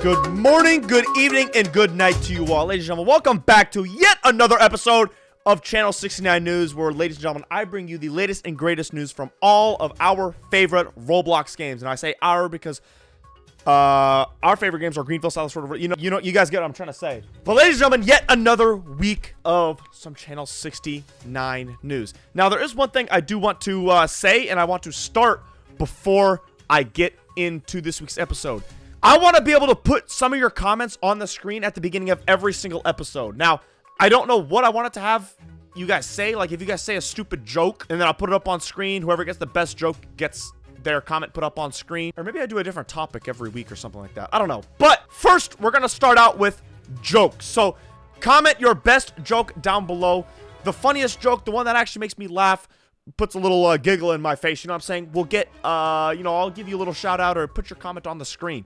Good morning, good evening, and good night to you all. Ladies and gentlemen, welcome back to yet another episode of Channel 69 News, where, ladies and gentlemen, I bring you the latest and greatest news from all of our favorite Roblox games. And I say our because our favorite games are Greenville, South Florida. You guys get what I'm trying to say. But, ladies and gentlemen, yet another week of some Channel 69 news. Now, there is one thing I do want to say, and I want to start before I get into this week's episode. I want to be able to put some of your comments on the screen at the beginning of every single episode. Now, I don't know what I wanted to have you guys say. Like, if you guys say a stupid joke, and then I'll put it up on screen. Whoever gets the best joke gets their comment put up on screen. Or maybe I do a different topic every week or something like that. I don't know. But first, we're going to start out with jokes. So, comment your best joke down below. The funniest joke, the one that actually makes me laugh, puts a little giggle in my face, you know what I'm saying? We'll get, I'll give you a little shout out or put your comment on the screen.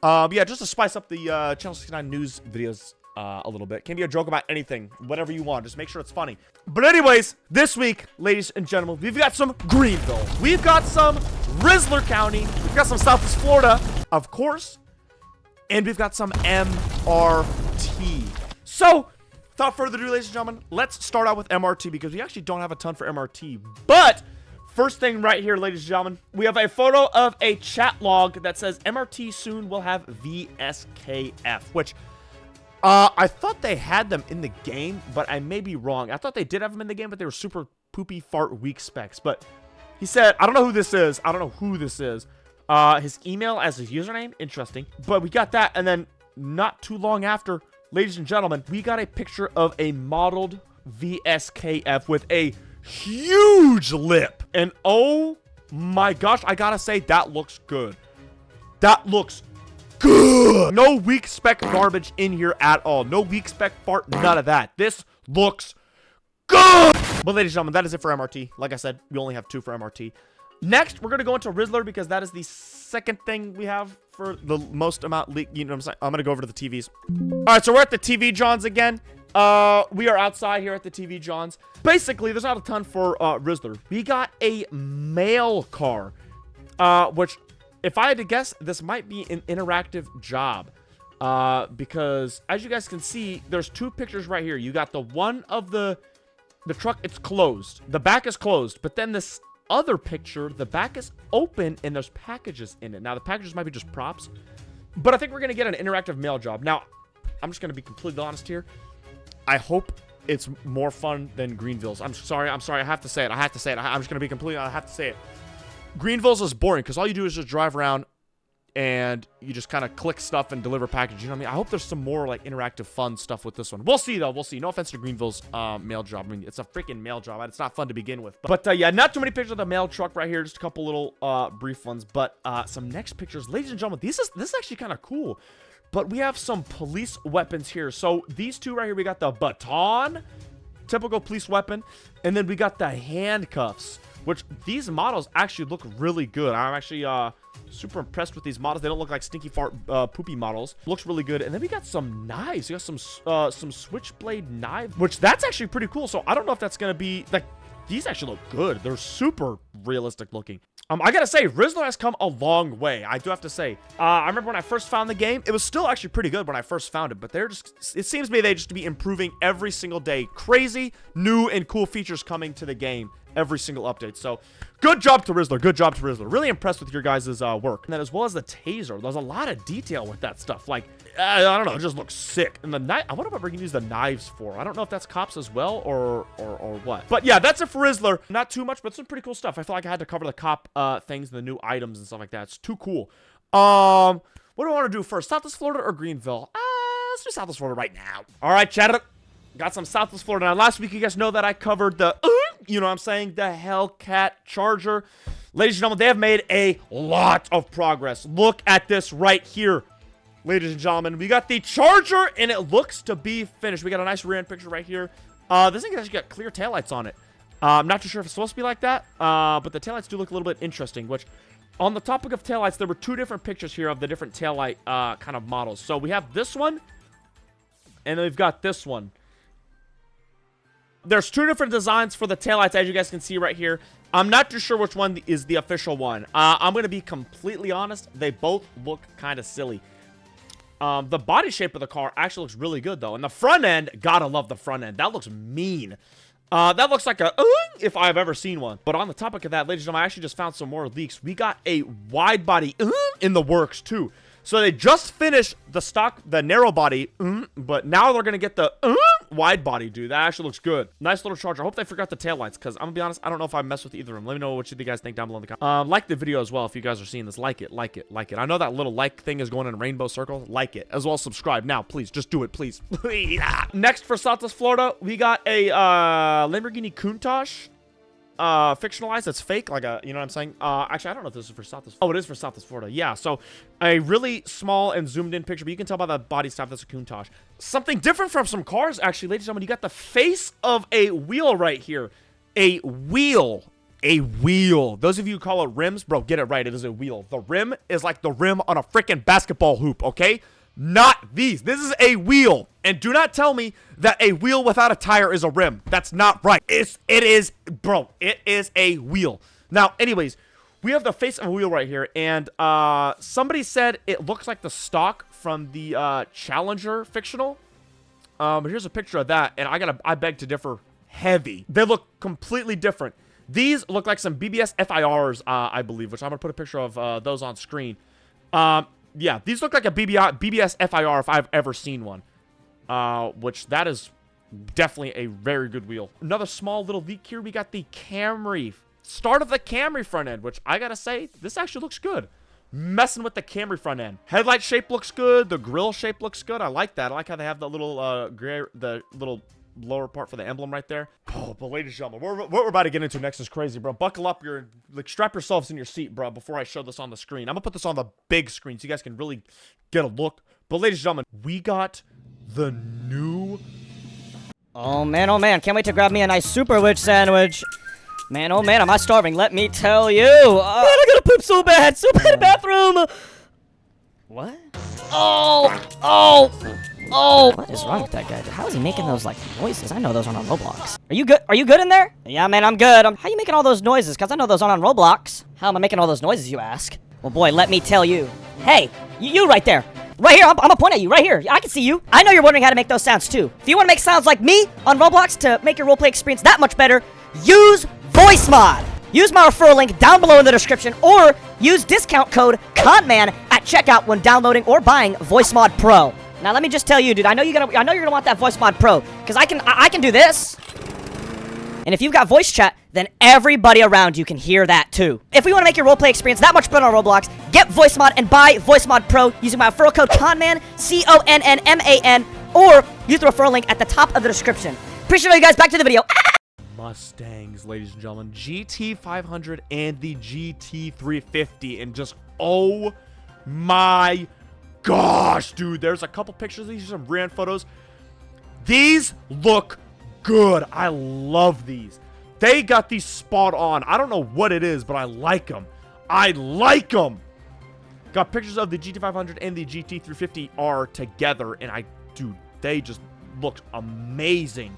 Yeah, just to spice up the Channel 69 news videos a little bit. Can be a joke about anything, whatever you want. Just make sure it's funny. But anyways, this week, ladies and gentlemen, we've got some Greenville. We've got some Rensselaer County. We've got some Southwest Florida, of course. And we've got some MRT. So, without further ado, ladies and gentlemen, let's start out with MRT because we actually don't have a ton for MRT. But first thing right here, ladies and gentlemen, we have a photo of a chat log that says MRT soon will have VSKF, which I thought they had them in the game, but I may be wrong. I thought they did have them in the game, but they were super poopy fart weak specs. But he said, I don't know who this is. I don't know who this is. His email as his username, interesting. But we got that, and then not too long after, ladies and gentlemen, we got a picture of a modeled VSKF with a huge lip. And oh my gosh, I gotta say, that looks good. That looks good. No weak spec garbage in here at all. No weak spec fart, none of that. This looks good. But ladies and gentlemen, that is it for MRT. Like I said, we only have 2 for MRT. Next, we're gonna go into Rensselaer because that is the second thing we have for the most amount. You know what I'm saying? I'm gonna go over to the TVs. All right, so we're at the TV Johns again. We are outside here at the TV Johns. Basically, there's not a ton for Rensselaer. We got a mail car, which, if I had to guess, this might be an interactive job, because as you guys can see, there's 2 pictures right here. You got the one of the truck, it's closed. The back is closed, but then this other picture, the back is open and there's packages in it. Now, the packages might be just props, but I think we're gonna get an interactive mail job. Now, I'm just gonna be completely honest here. I hope it's more fun than Greenville's. I'm sorry. I have to say it. I'm just going to be completely honest. I have to say it. Greenville's is boring because all you do is just drive around and you just kind of click stuff and deliver packages. You know what I mean? I hope there's some more like interactive fun stuff with this one. We'll see though. We'll see. No offense to Greenville's mail job. I mean, it's a freaking mail job. It's not fun to begin with. But yeah, not too many pictures of the mail truck right here. Just a couple little brief ones. But some next pictures. Ladies and gentlemen, this is actually kind of cool. But we have some police weapons here. So these 2 right here, we got the baton, typical police weapon. And then we got the handcuffs, which these models actually look really good. I'm actually super impressed with these models. They don't look like stinky fart poopy models. Looks really good. And then we got some knives. We got some switchblade knives, which that's actually pretty cool. So I don't know if that's going to be like, these actually look good. They're super realistic looking. I gotta say, Rensselaer has come a long way. I do have to say. I remember when I first found the game, it was still actually pretty good when I first found it, but it seems to me they just be improving every single day. Crazy, new, and cool features coming to the game every single update. So, good job to Rensselaer. Good job to Rensselaer. Really impressed with your guys' work. And then as well as the taser, there's a lot of detail with that stuff. Like, I don't know, it just looks sick. And the knife, I wonder what we're gonna use the knives for. I don't know if that's cops as well or what. But yeah, that's it for Rensselaer. Not too much, but some pretty cool stuff. I feel like I had to cover the cop things, the new items and stuff like that. It's too cool. What do I want to do first? Southwest Florida or Greenville? Let's do Southwest Florida right now. All right, chat. Got some Southwest Florida. Now, last week, you guys know that I covered the, you know what I'm saying, the Hellcat Charger. Ladies and gentlemen, they have made a lot of progress. Look at this right here. Ladies and gentlemen, we got the Charger, and it looks to be finished. We got a nice rear end picture right here. This thing actually got clear taillights on it. I'm not too sure if it's supposed to be like that, but the taillights do look a little bit interesting, which, on the topic of taillights, there were 2 different pictures here of the different taillight kind of models. So we have this one, and then we've got this one. There's 2 different designs for the taillights, as you guys can see right here. I'm not too sure which one is the official one. I'm going to be completely honest. They both look kind of silly. The body shape of the car actually looks really good, though. And the front end, gotta love the front end. That looks mean. That looks like a if I've ever seen one. But on the topic of that, ladies and gentlemen, I actually just found some more leaks. We got a wide body in the works, too. So they just finished the narrow body, but now they're going to get the wide body, dude. That actually looks good. Nice little Charger. I hope they forgot the taillights, because I'm going to be honest, I don't know if I mess with either of them. Let me know what you guys think down below in the comments. Like the video as well if you guys are seeing this. Like it, like it, like it. I know that little like thing is going in a rainbow circle. Like it. As well as subscribe. Now, please, just do it, please. Next for Southwest Florida, we got a Lamborghini Countach. Fictionalized. It's fake, like a, you know what I'm saying? Actually, I don't know if this is for Southwest. Oh, it is for Southwest Florida. Yeah, so a really small and zoomed in picture, but you can tell by the body style that's a Countach. Something different from some cars, actually, ladies and gentlemen. You got the face of a wheel right here. A wheel. A wheel. Those of you who call it rims, bro, get it right. It is a wheel. The rim is like the rim on a freaking basketball hoop, okay? Not these. This is a wheel. And do not tell me that a wheel without a tire is a rim. That's not right. It is, bro. It is a wheel. Now, anyways, we have the face of a wheel right here. And somebody said it looks like the stock from the Challenger fictional. But here's a picture of that. And I beg to differ heavy. They look completely different. These look like some BBS FIRs, I believe, which I'm going to put a picture of those on screen. Yeah, these look like a BBS FIR if I've ever seen one. Which that is definitely a very good wheel. Another small little leak here. We got the Camry. Start of the Camry front end, which I gotta say, this actually looks good. Messing with the Camry front end. Headlight shape looks good. The grill shape looks good. I like that. I like how they have the little, the little lower part for the emblem right there. Oh, but ladies and gentlemen, what we're about to get into next is crazy, bro. Buckle up strap yourselves in your seat, bro, before I show this on the screen. I'm gonna put this on the big screen so you guys can really get a look. But ladies and gentlemen, we got the new... Oh man, can't wait to grab me a nice Super Witch sandwich. Man, oh man, am I starving, let me tell you. Man, I gotta poop so bad in the bathroom. What? Oh! What is wrong with that guy? How is he making those, like, noises? I know those aren't on Roblox. Are you good? Are you good in there? Yeah, man, I'm good. How you making all those noises? Because I know those aren't on Roblox. How am I making all those noises, you ask? Well, boy, let me tell you. Hey, you right there. Right here, I'm gonna point at you, right here. I can see you. I know you're wondering how to make those sounds, too. If you want to make sounds like me on Roblox to make your roleplay experience that much better, use Voice Mod. Use my referral link down below in the description, or use discount code CONNMAN at checkout when downloading or buying Voice Mod Pro. Now let me just tell you, dude, I know you're gonna want that Voice Mod Pro, because I can do this. And if you've got voice chat, then everybody around you can hear that too. If we want to make your roleplay experience that much better on Roblox, get Voice Mod and buy Voice Mod Pro using my referral code CONNMAN, CONNMAN, or use the referral link at the top of the description. Appreciate you guys. Back to the video. Mustangs, ladies and gentlemen. GT500 and the GT350, and just, oh my gosh, dude. There's a couple pictures of these, some brand photos. These look good. I love these. They got these spot on. I don't know what it is, but I like them. I like them. Got pictures of the GT500 and the GT350R together, and dude, they just looked amazing.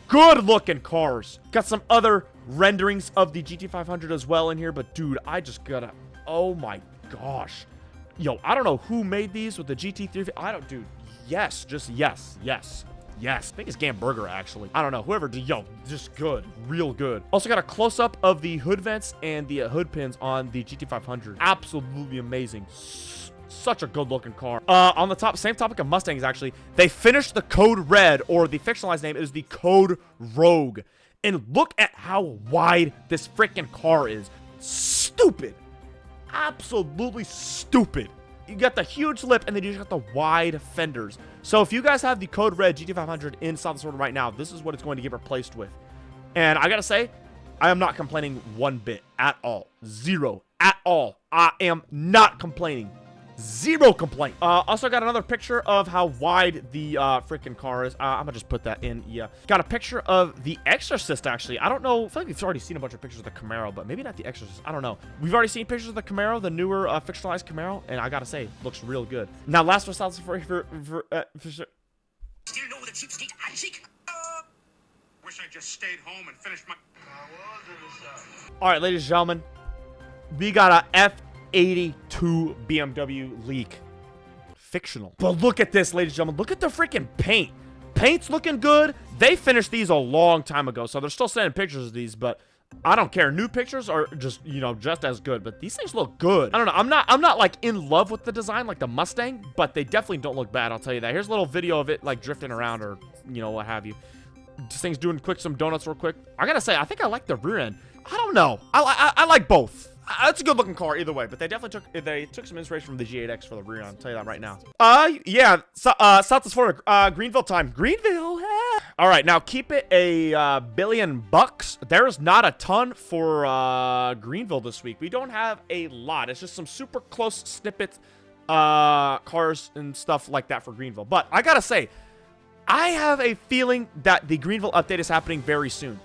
Good looking cars. Got some other renderings of the GT500 as well in here, but dude, I just gotta, oh my gosh. Yo, I don't know who made these with the GT350. I don't, dude. Yes, just yes. I think it's Gamburger, actually. I don't know. Whoever did, yo, just good. Real good. Also got a close-up of the hood vents and the hood pins on the GT500. Absolutely amazing. Such a good-looking car. On the same topic of Mustangs, actually, they finished the Code Red, or the fictionalized name is the Code Rogue. And look at how wide this freaking car is. Stupid. Absolutely stupid. You got the huge lip, and then you just got the wide fenders. So if you guys have the Code Red GT500 in Southwest Florida right now, this is what it's going to get replaced with. And I gotta say, I am not complaining one bit at all. Zero at all. I am not complaining. Zero complaint. Also got another picture of how wide the freaking car is. I'm gonna just put that in. Yeah. Got a picture of the Exorcist, actually. I don't know. I feel like we've already seen a bunch of pictures of the Camaro, but maybe not the Exorcist. I don't know. We've already seen pictures of the Camaro, the newer fictionalized Camaro, and I gotta say, looks real good. Now, last but not least, for sure. Still know the cheapskate I seek? Wish I just stayed home and finished my... All right, ladies and gentlemen, we got a F82 BMW leak. FICTIONAL. But look at this, ladies and gentlemen. Look at the freaking paint. Paint's looking good. They finished these a long time ago, so they're still sending pictures of these, but I don't care. New pictures are just, you know, just as good, but these things look good. I don't know. I'm not like in love with the design like the Mustang, but they definitely don't look bad. I'll tell you that. Here's a little video of it like drifting around or, you know, what have you. This thing's doing some donuts real quick. I gotta say, I think I like the rear end. I don't know. I like both. It's a good looking car either way, but they definitely took some inspiration from the G8X for the rear end. I'll tell you that right now. Yeah, South Florida, Greenville time. Greenville. All right, now keep it a $1 billion. There's not a ton for Greenville this week. We don't have a lot. It's just some super close snippets, cars and stuff like that for Greenville. But I gotta say, I have a feeling that the Greenville update is happening very soon.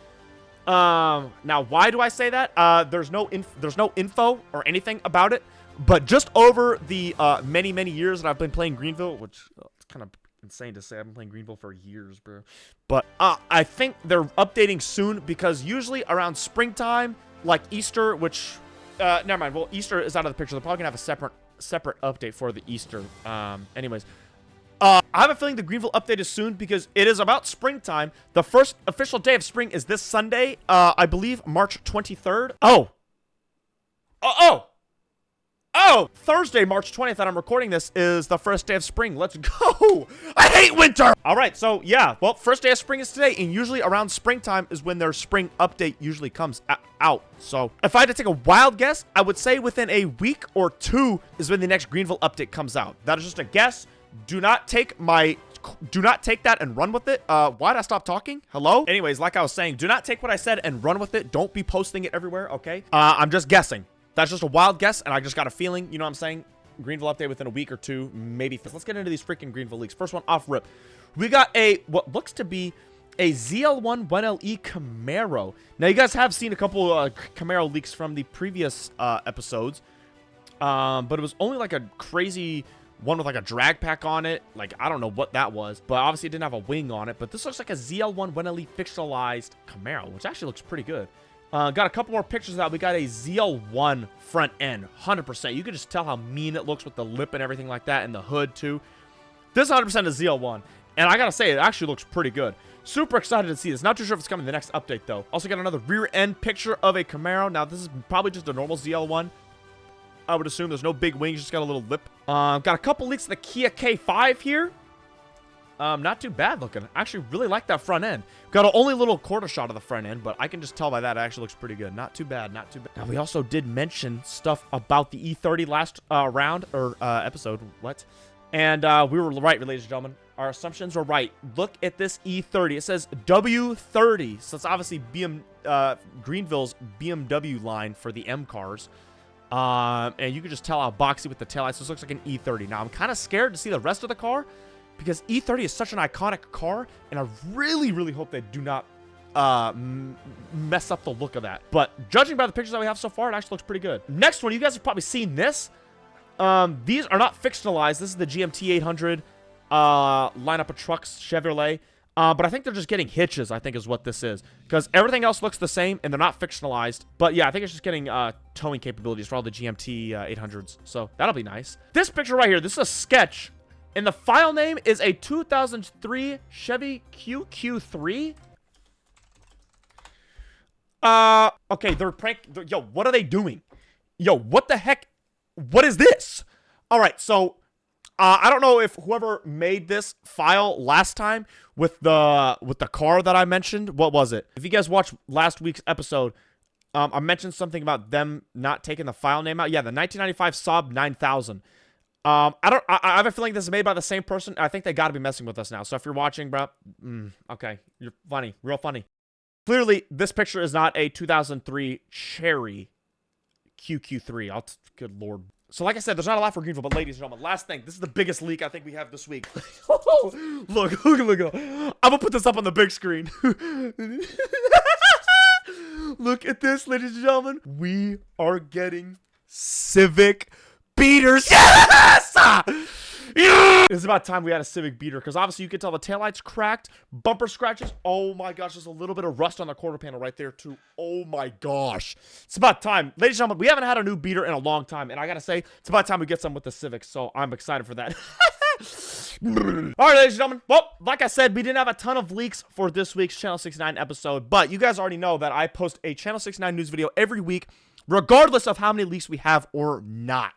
Now, why do I say that? There's no info or anything about it, but just over the many years that I've been playing Greenville, which it's kind of insane to say. I've been playing Greenville for years, bro. But I think they're updating soon because usually around springtime, like Easter, which never mind. Well, Easter is out of the picture. They're probably gonna have a separate update for the Easter. Anyways. I have a feeling the Greenville update is soon because it is about springtime. The first official day of spring is this Sunday, I believe March 23rd. Thursday, March 20th, that I'm recording this, is the first day of spring. Let's go. I hate winter. All right, so yeah, well, first day of spring is today, and usually around springtime is when their spring update usually comes out. So if I had to take a wild guess, I would say within a week or two is when the next Greenville update comes out. That is just a guess. Do not take that and run with it. Why'd I stop talking? Hello? Anyways, like I was saying, do not take what I said and run with it. Don't be posting it everywhere, okay? I'm just guessing. That's just a wild guess, and I just got a feeling, you know what I'm saying? Greenville update within a week or two, maybe. Let's get into these freaking Greenville leaks. First one off rip. We got what looks to be a ZL1 1LE Camaro. Now, you guys have seen a couple Camaro leaks from the previous episodes, but it was only like a crazy one with like a drag pack on it. Like, I don't know what that was, but obviously it didn't have a wing on it. But this looks like a ZL1 1LE fictionalized Camaro, which actually looks pretty good. Got a couple more pictures of that. We got a ZL1 front end, 100%. You can just tell how mean it looks with the lip and everything like that, and the hood too. This is 100% a ZL1, and I gotta say, it actually looks pretty good. Super excited to see this. Not too sure if it's coming in the next update though. Also got another rear end picture of a Camaro. Now this is probably just a normal ZL1. I would assume there's no big wings, just got a little lip. Got a couple leaks of the Kia K5 here. Not too bad looking. I actually really like that front end. Got an only little quarter shot of the front end, but I can just tell by that it actually looks pretty good. Not too bad, not too bad. Now, we also did mention stuff about the E30 last episode. What? And we were right, ladies and gentlemen. Our assumptions were right. Look at this E30. It says W30. So it's obviously Greenville's BMW line for the M cars. And you can just tell how boxy with the taillights. This looks like an E30. Now, I'm kind of scared to see the rest of the car because E30 is such an iconic car, and I really hope they do not mess up the look of that. But judging by the pictures that we have so far, it actually looks pretty good. Next one, you guys have probably seen this. These are not fictionalized. This is the GMT 800 lineup of trucks, Chevrolet. But I think they're just getting hitches, I think is what this is. Because everything else looks the same, and they're not fictionalized. But yeah, I think it's just getting towing capabilities for all the GMT 800s. So that'll be nice. This picture right here, this is a sketch. And the file name is a 2003 Chevy QQ3. Okay, yo, what are they doing? Yo, what the heck? What is this? All right, so I don't know if whoever made this file last time with the car that I mentioned, what was it? If you guys watched last week's episode, I mentioned something about them not taking the file name out. Yeah, the 1995 Saab 9000. I have a feeling this is made by the same person. I think they got to be messing with us now. So if you're watching, bro, okay, you're funny, real funny. Clearly, this picture is not a 2003 Cherry QQ3. Good lord. So like I said, there's not a lot for Greenville, but ladies and gentlemen, last thing. This is the biggest leak I think we have this week. Look. I'm gonna put this up on the big screen. Look at this, ladies and gentlemen. We are getting Civic beaters. Yes! It's about time we had a Civic beater, because obviously you can tell the taillight's cracked, bumper scratches. Oh my gosh, there's a little bit of rust on the quarter panel right there too. Oh my gosh. It's about time. Ladies and gentlemen, we haven't had a new beater in a long time, and I gotta say, it's about time we get some with the Civic, so I'm excited for that. All right, ladies and gentlemen. Well, like I said, we didn't have a ton of leaks for this week's Channel 69 episode, but you guys already know that I post a Channel 69 news video every week, regardless of how many leaks we have or not.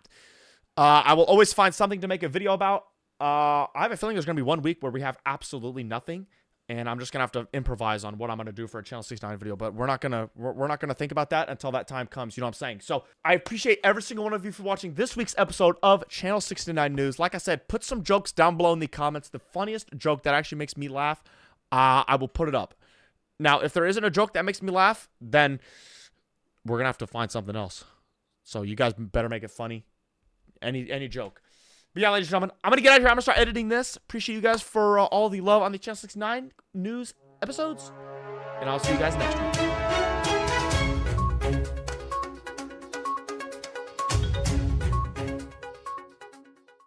I will always find something to make a video about. I have a feeling there's going to be 1 week where we have absolutely nothing, and I'm just going to have to improvise on what I'm going to do for a Channel 69 video, but we're not going to think about that until that time comes, you know what I'm saying? So I appreciate every single one of you for watching this week's episode of Channel 69 News. Like I said, put some jokes down below in the comments. The funniest joke that actually makes me laugh, I will put it up. Now, if there isn't a joke that makes me laugh, then we're going to have to find something else. So you guys better make it funny. Any joke. But yeah, ladies and gentlemen, I'm going to get out of here. I'm going to start editing this. Appreciate you guys for all the love on the Channel 69 News episodes. And I'll see you guys next week.